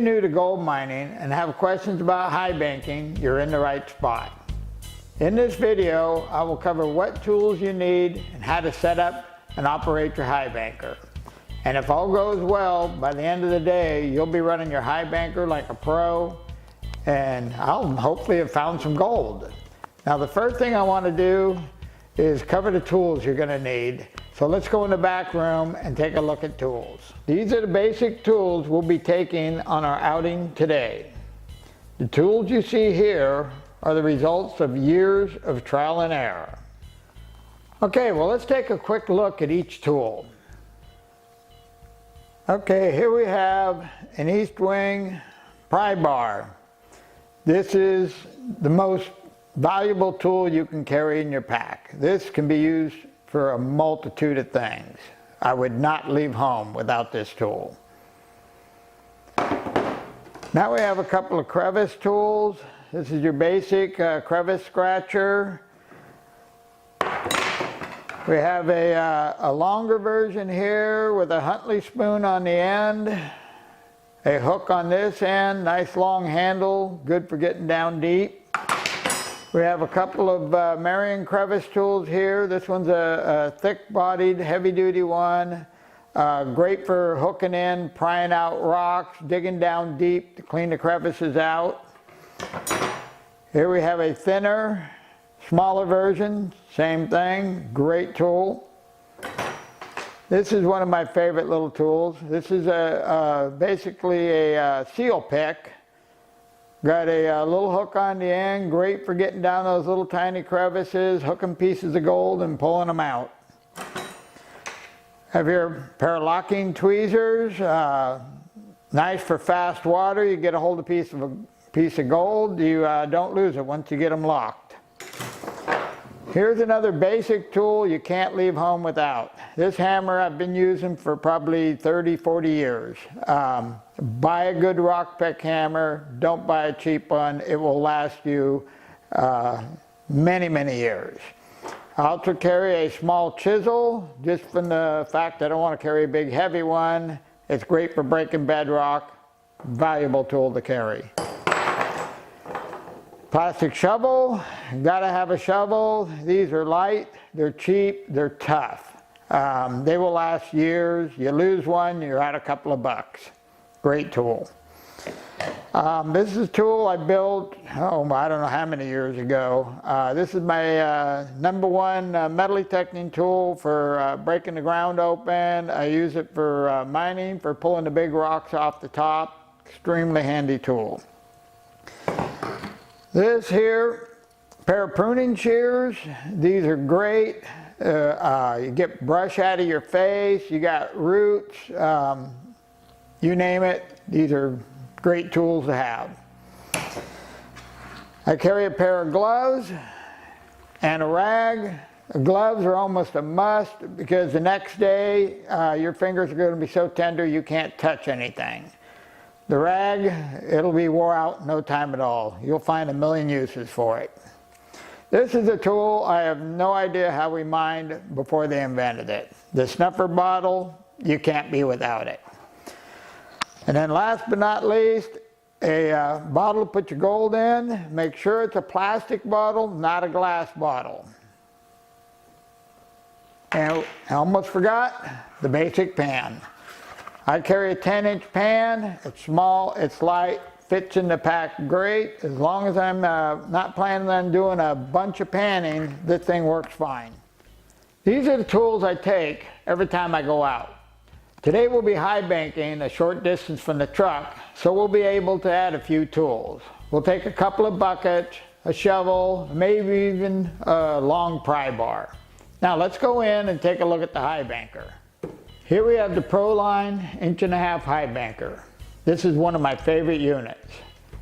new to gold mining and have questions about high banking, you're in the right spot. In this video, I will cover what tools you need and how to set up and operate your high banker. And if all goes well, by the end of the day, you'll be running your high banker like a pro, and I'll hopefully have found some gold. Now the first thing I want to do is cover the tools you're going to need. So let's go in the back room and take a look at tools. These are the basic tools we'll be taking on our outing today. The tools you see here are the results of years of trial and error. Okay, well let's take a quick look at each tool. Okay, here we have an East Wing pry bar. This is the most valuable tool you can carry in your pack. This can be used for a multitude of things. I would not leave home without this tool. Now we have a couple of crevice tools. This is your basic crevice scratcher. We have a longer version here with a Huntley spoon on the end, a hook on this end, nice long handle, good for getting down deep. We have a couple of Marion crevice tools here. This one's a thick-bodied, heavy-duty one. Great for hooking in, prying out rocks, digging down deep to clean the crevices out. Here we have a thinner, smaller version, same thing, great tool. This is one of my favorite little tools. This is basically a seal pick. Got a little hook on the end, great for getting down those little tiny crevices, hooking pieces of gold and pulling them out. Have your pair of locking tweezers, nice for fast water. You get a hold of a piece of gold, you don't lose it once you get them locked. Here's another basic tool you can't leave home without. This hammer I've been using for probably 30, 40 years. Buy a good rock pick hammer, don't buy a cheap one. It will last you many, many years. I also carry a small chisel, just from the fact I don't want to carry a big heavy one. It's great for breaking bedrock, valuable tool to carry. Plastic shovel, gotta have a shovel. These are light, they're cheap, they're tough. They will last years. You lose one, you're out a couple of bucks. Great tool. This is a tool I built, I don't know how many years ago. This is my number one metal detecting tool for breaking the ground open. I use it for mining, for pulling the big rocks off the top. Extremely handy tool. This here, pair of pruning shears. These are great. You get brush out of your face, you got roots, you name it. These are great tools to have. I carry a pair of gloves and a rag. The gloves are almost a must because the next day your fingers are going to be so tender you can't touch anything. The rag, it'll be wore out in no time at all. You'll find a million uses for it. This is a tool I have no idea how we mined before they invented it. The snuffer bottle, you can't be without it. And then last but not least, a bottle to put your gold in. Make sure it's a plastic bottle, not a glass bottle. And I almost forgot, the basic pan. I carry a 10-inch pan. It's small, it's light, fits in the pack great. As long as I'm not planning on doing a bunch of panning, this thing works fine. These are the tools I take every time I go out. Today we'll be high banking a short distance from the truck, so we'll be able to add a few tools. We'll take a couple of buckets, a shovel, maybe even a long pry bar. Now let's go in and take a look at the high banker. Here we have the ProLine 1.5" high banker. This is one of my favorite units.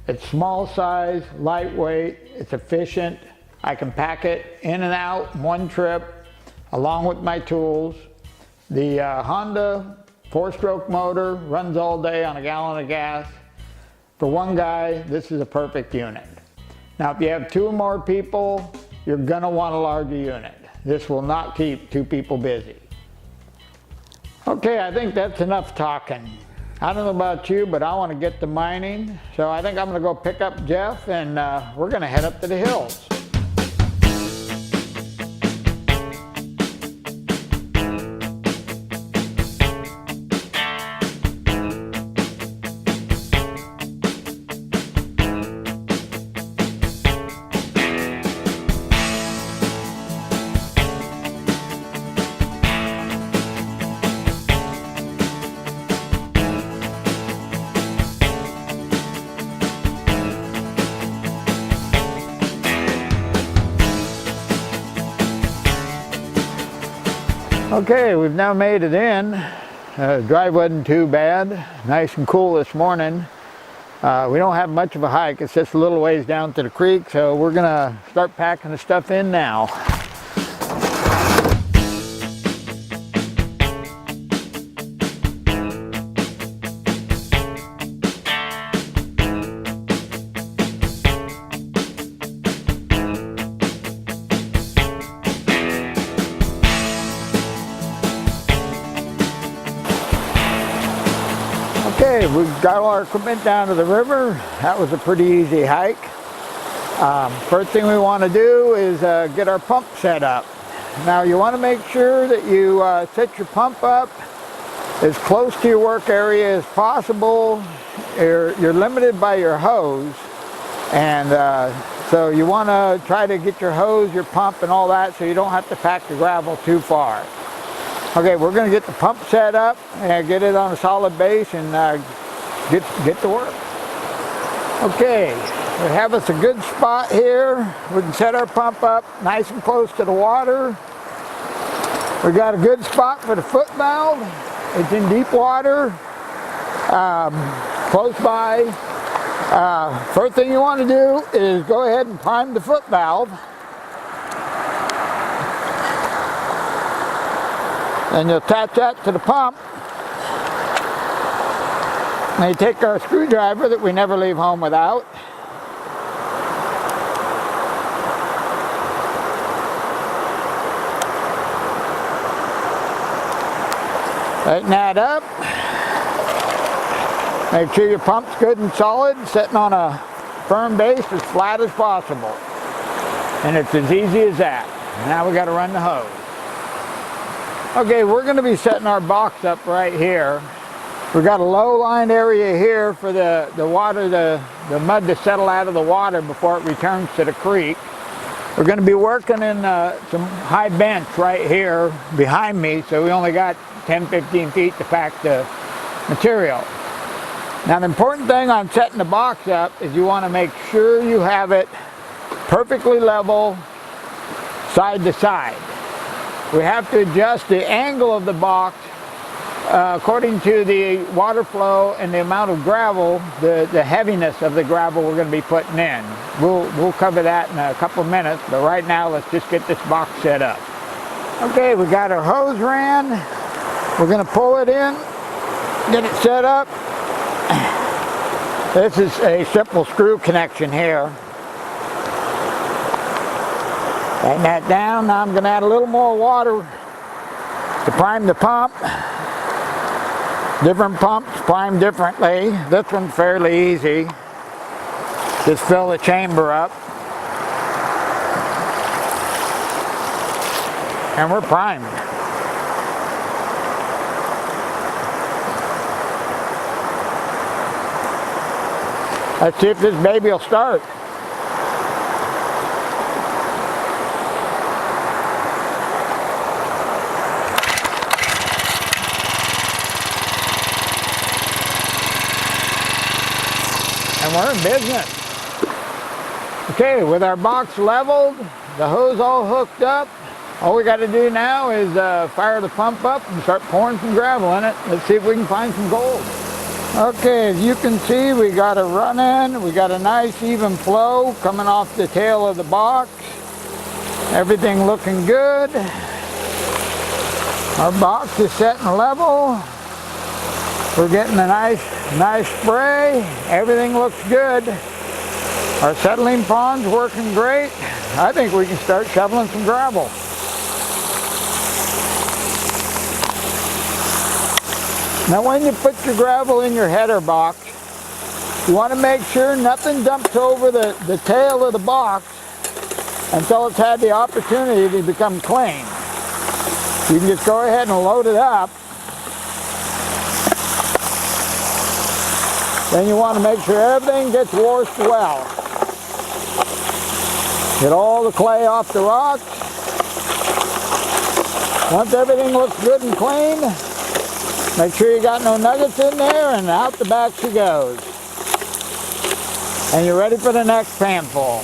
It's small size, lightweight, it's efficient. I can pack it in and out in one trip along with my tools. The Honda 4-stroke motor runs all day on a gallon of gas. For one guy, this is a perfect unit. Now if you have 2 or more people, you're gonna want a larger unit. This will not keep 2 people busy. Okay, I think that's enough talking. I don't know about you, but I want to get to mining. So I think I'm going to go pick up Jeff and we're going to head up to the hills. Okay, we've now made it in. The drive wasn't too bad. Nice and cool this morning. We don't have much of a hike. It's just a little ways down to the creek, so we're gonna start packing the stuff in now. Okay, we got all our equipment down to the river. That was a pretty easy hike. First thing we want to do is get our pump set up. Now you want to make sure that you set your pump up as close to your work area as possible. You're limited by your hose, and so you want to try to get your hose, your pump, and all that so you don't have to pack the gravel too far. Okay, we're going to get the pump set up and get it on a solid base and get to work. Okay, we have us a good spot here. We can set our pump up nice and close to the water. We got a good spot for the foot valve. It's in deep water, close by. First thing you want to do is go ahead and prime the foot valve. And you'll attach that to the pump. And you take our screwdriver that we never leave home without. Tighten that up. Make sure your pump's good and solid, sitting on a firm base as flat as possible. And it's as easy as that. Now we got to run the hose. Okay, we're going to be setting our box up right here. We've got a low-lying area here for the water, the mud to settle out of the water before it returns to the creek. We're going to be working in some high bench right here behind me, so we only got 10-15 feet to pack the material. Now the important thing on setting the box up is you want to make sure you have it perfectly level side to side. We have to adjust the angle of the box according to the water flow and the amount of gravel, the heaviness of the gravel we're going to be putting in. We'll cover that in a couple of minutes, but right now let's just get this box set up. Okay, we got our hose ran. We're going to pull it in, get it set up. This is a simple screw connection here. Tighten that down. Now I'm going to add a little more water to prime the pump. Different pumps prime differently. This one's fairly easy. Just fill the chamber up. And we're primed. Let's see if this baby will start. And we're in business. Okay, with our box leveled, the hose all hooked up, all we got to do now is fire the pump up and start pouring some gravel in it. Let's see if we can find some gold. Okay, as you can see, we got a run in. We got a nice even flow coming off the tail of the box. Everything looking good. Our box is set and level. We're getting a nice spray. Everything looks good. Our settling pond's working great. I think we can start shoveling some gravel. Now when you put your gravel in your header box, you want to make sure nothing dumps over the tail of the box until it's had the opportunity to become clean. You can just go ahead and load it up. Then you want to make sure everything gets washed well. Get all the clay off the rocks. Once everything looks good and clean, make sure you got no nuggets in there, and out the back she goes. And you're ready for the next panful.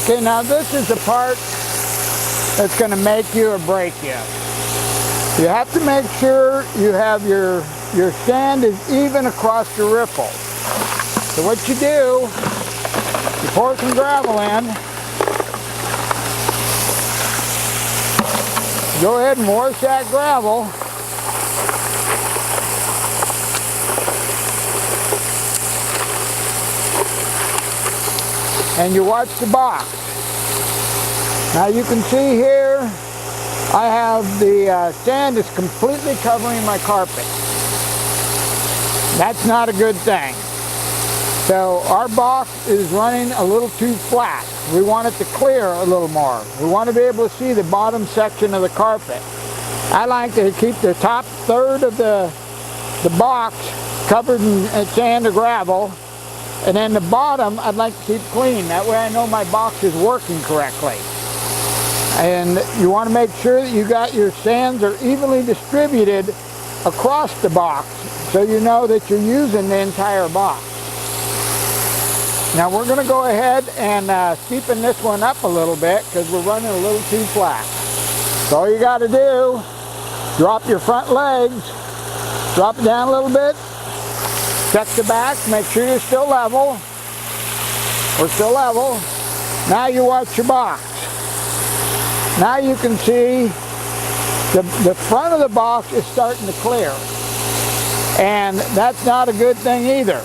Okay, now this is the part that's going to make you or break you. You have to make sure you have your sand is even across the riffle. So what you do, you pour some gravel in, go ahead and wash that gravel. And you watch the box. Now you can see here, I have the sand is completely covering my carpet. That's not a good thing. So our box is running a little too flat. We want it to clear a little more. We want to be able to see the bottom section of the carpet. I like to keep the top third of the box covered in sand or gravel, and then the bottom I'd like to keep clean. That way I know my box is working correctly. And you want to make sure that you got your sands are evenly distributed across the box, so you know that you're using the entire box. Now we're going to go ahead and steepen this one up a little bit because we're running a little too flat. So all you got to do, drop your front legs, drop it down a little bit, check the back, make sure you're still level. We're still level. Now you watch your box. Now you can see the front of the box is starting to clear. And that's not a good thing either.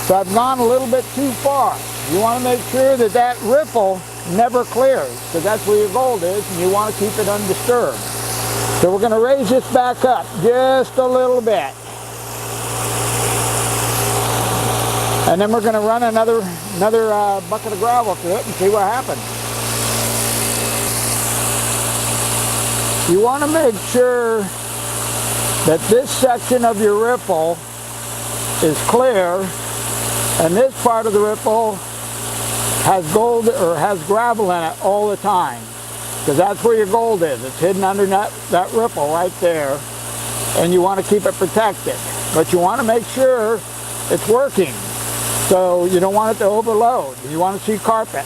So I've gone a little bit too far. You want to make sure that that riffle never clears, because that's where your gold is, and you want to keep it undisturbed. So we're going to raise this back up just a little bit. And then we're going to run another bucket of gravel through it and see what happens. You want to make sure that this section of your riffle is clear, and this part of the riffle has gold or has gravel in it all the time, because that's where your gold is. It's hidden under that riffle right there, and you want to keep it protected. But you want to make sure it's working, so you don't want it to overload. You want to see carpet.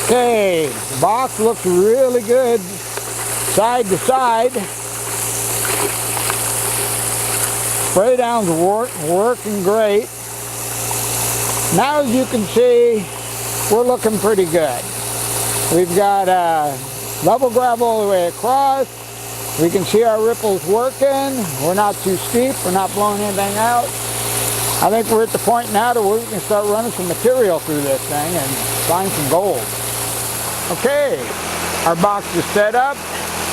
Okay, the box looks really good side to side. Spray down's working great. Now as you can see, we're looking pretty good. We've got level gravel all the way across. We can see our ripples working. We're not too steep. We're not blowing anything out. I think we're at the point now that we can start running some material through this thing and find some gold. Okay, our box is set up.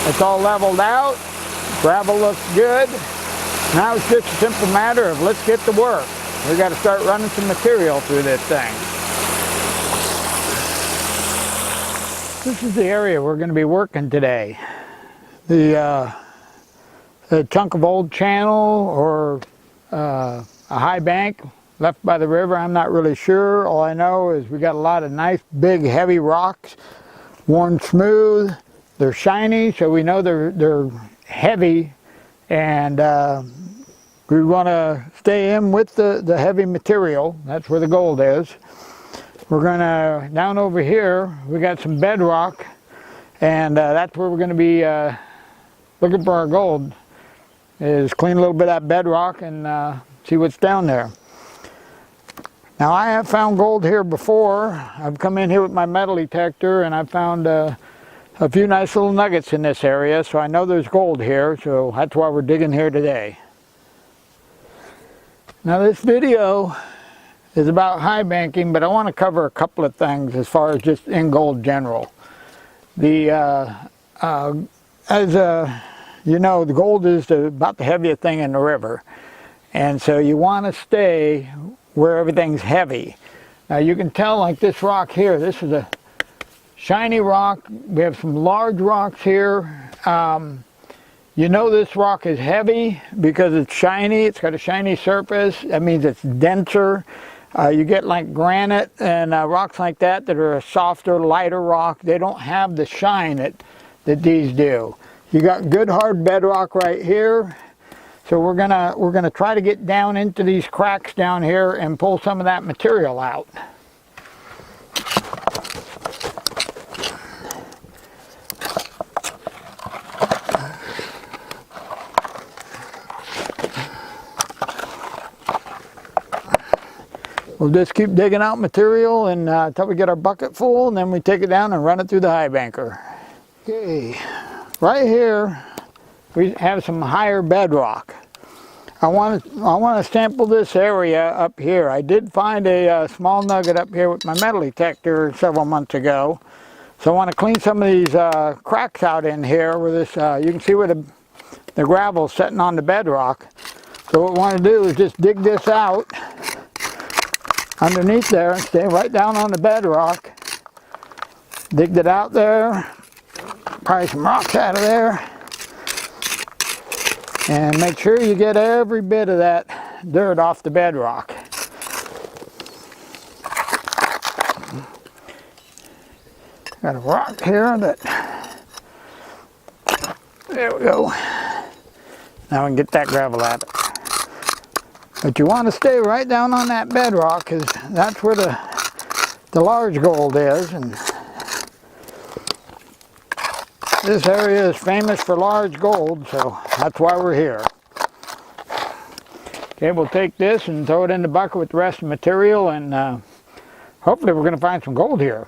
It's all leveled out. Gravel looks good. Now it's just a simple matter of let's get to work. We got to start running some material through this thing. This is the area we're going to be working today. The chunk of old channel or a high bank left by the river, I'm not really sure. All I know is we got a lot of nice big heavy rocks, worn smooth. They're shiny, so we know they're heavy, and we want to stay in with the heavy material. That's where the gold is. We're gonna, down over here, we got some bedrock, and that's where we're gonna be looking for our gold, is clean a little bit of that bedrock and see what's down there. Now I have found gold here before. I've come in here with my metal detector and I've found a few nice little nuggets in this area, so I know there's gold here, so that's why we're digging here today. Now this video is about high banking, but I want to cover a couple of things as far as just in gold general. You know, the gold is about the heaviest thing in the river, and so you want to stay where everything's heavy. Now you can tell, like this rock here, this is a shiny rock. We have some large rocks here. You know this rock is heavy because it's shiny. It's got a shiny surface. That means it's denser. You get like granite and rocks like that are a softer, lighter rock. They don't have the shine that these do. You got good hard bedrock right here. So we're gonna try to get down into these cracks down here and pull some of that material out. We'll just keep digging out material until we get our bucket full, and then we take it down and run it through the high banker. Okay, right here we have some higher bedrock. I want to sample this area up here. I did find a small nugget up here with my metal detector several months ago. So I want to clean some of these cracks out in here where this, you can see where the gravel's sitting on the bedrock. So what we want to do is just dig this out underneath there and stay right down on the bedrock. Digged it out there, pry some rocks out of there, and make sure you get every bit of that dirt off the bedrock. Got a rock here that, there we go. Now we can get that gravel out of it. But you want to stay right down on that bedrock because that's where the large gold is. And this area is famous for large gold, so that's why we're here. Okay, we'll take this and throw it in the bucket with the rest of the material, and hopefully we're going to find some gold here.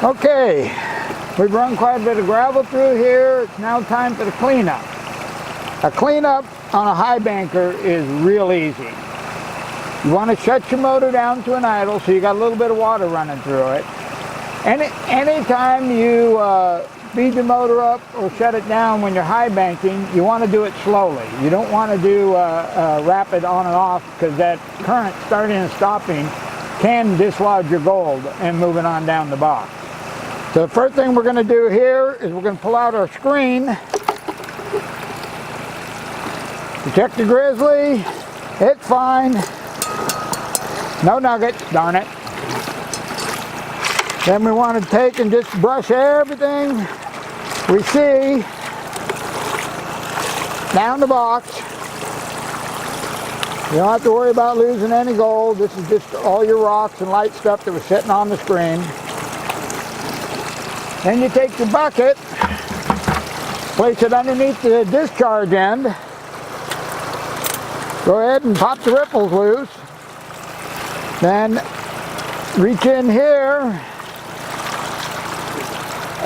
Okay, we've run quite a bit of gravel through here. It's now time for the cleanup. A cleanup on a high banker is real easy. You want to shut your motor down to an idle so you got a little bit of water running through it. Anytime you speed the motor up or shut it down when you're high banking, you want to do it slowly. You don't want to do rapid on and off, because that current starting and stopping can dislodge your gold and move it on down the box. So the first thing we're going to do here is we're going to pull out our screen. Check the grizzly. It's fine. No nuggets, darn it. Then we want to take and just brush everything we see down the box. You don't have to worry about losing any gold. This is just all your rocks and light stuff that was sitting on the screen. Then you take your bucket, place it underneath the discharge end. Go ahead and pop the ripples loose. Then reach in here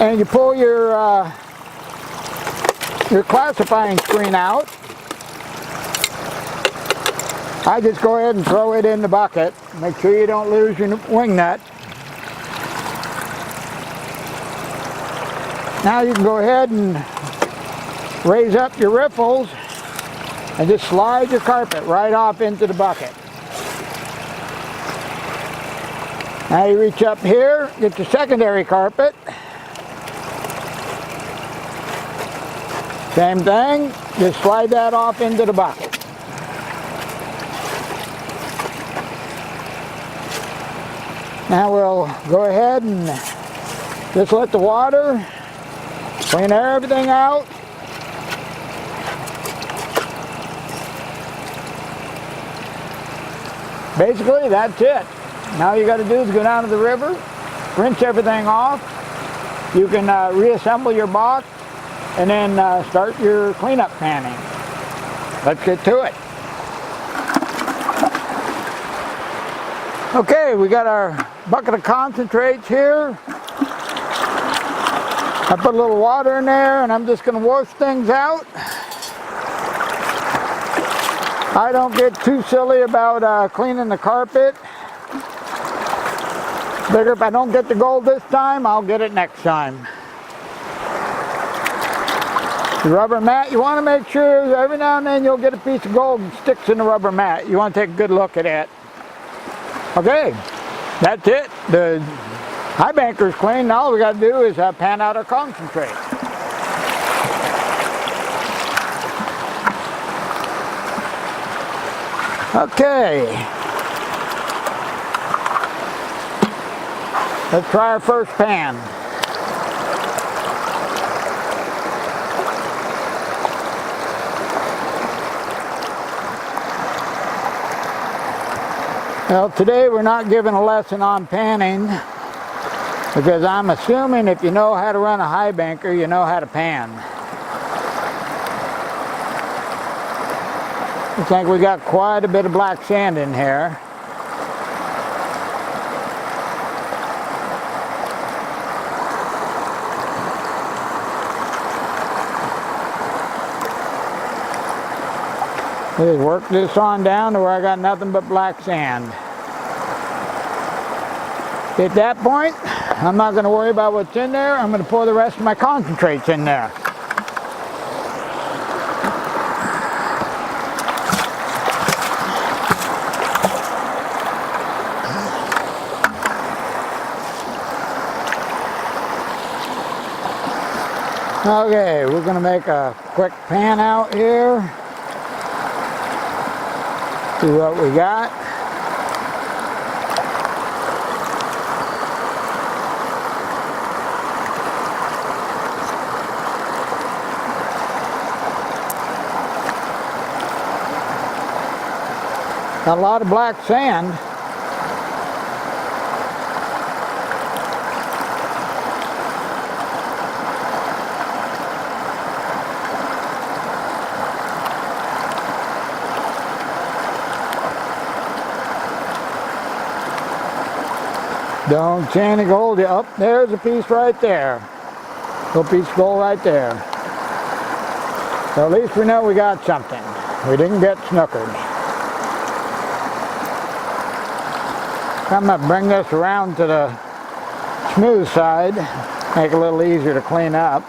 and you pull your classifying screen out. I just go ahead and throw it in the bucket. Make sure you don't lose your wing nut. Now you can go ahead and raise up your riffles and just slide your carpet right off into the bucket. Now you reach up here, get your secondary carpet. Same thing, just slide that off into the bucket. Now we'll go ahead and just let the water clean everything out. Basically, that's it. Now all you got to do is go down to the river, rinse everything off. You can reassemble your box and then start your cleanup panning. Let's get to it. Okay, we got our bucket of concentrates here. I put a little water in there and I'm just going to wash things out. I don't get too silly about cleaning the carpet. Figure if I don't get the gold this time, I'll get it next time. The rubber mat, you want to make sure every now and then you'll get a piece of gold that sticks in the rubber mat. You want to take a good look at it. Okay, that's it. The highbanker's clean. Now all we got to do is pan out our concentrate. Okay, let's try our first pan. Well, today we're not giving a lesson on panning because I'm assuming if you know how to run a highbanker, you know how to pan. Looks like we got quite a bit of black sand in here. Just work this on down to where I got nothing but black sand. At that point, I'm not going to worry about what's in there. I'm going to pour the rest of my concentrates in there. Okay, we're going to make a quick pan out here. See what we got. Got a lot of black sand. Don't see any gold yet. Oh, there's a piece right there. Little piece of gold right there. So at least we know we got something. We didn't get snookered. I'm going to bring this around to the smooth side. Make it a little easier to clean up.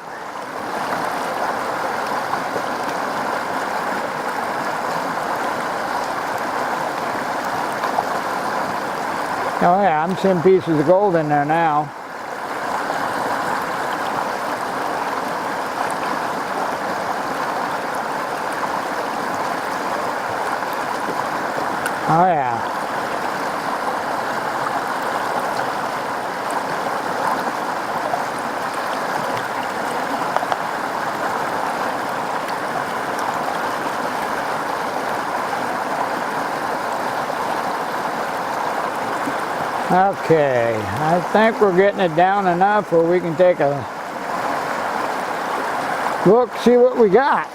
Oh yeah, I'm seeing pieces of gold in there now. Oh yeah. Okay, I think we're getting it down enough where we can take a look, see what we got.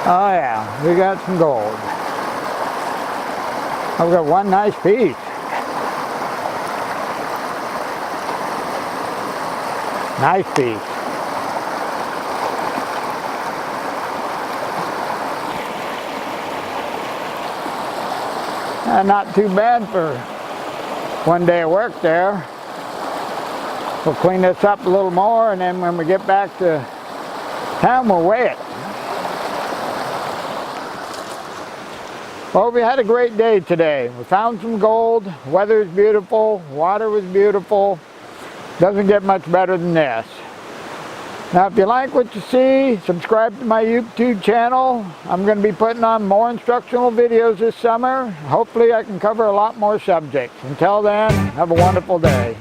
Oh yeah, we got some gold. I've got one nice piece. Nice piece. Not too bad for one day of work there. We'll clean this up a little more and then when we get back to town we'll weigh it. Well, we had a great day today. We found some gold, weather's beautiful, water was beautiful. Doesn't get much better than this. Now if you like what you see, subscribe to my YouTube channel. I'm going to be putting on more instructional videos this summer. Hopefully I can cover a lot more subjects. Until then, have a wonderful day.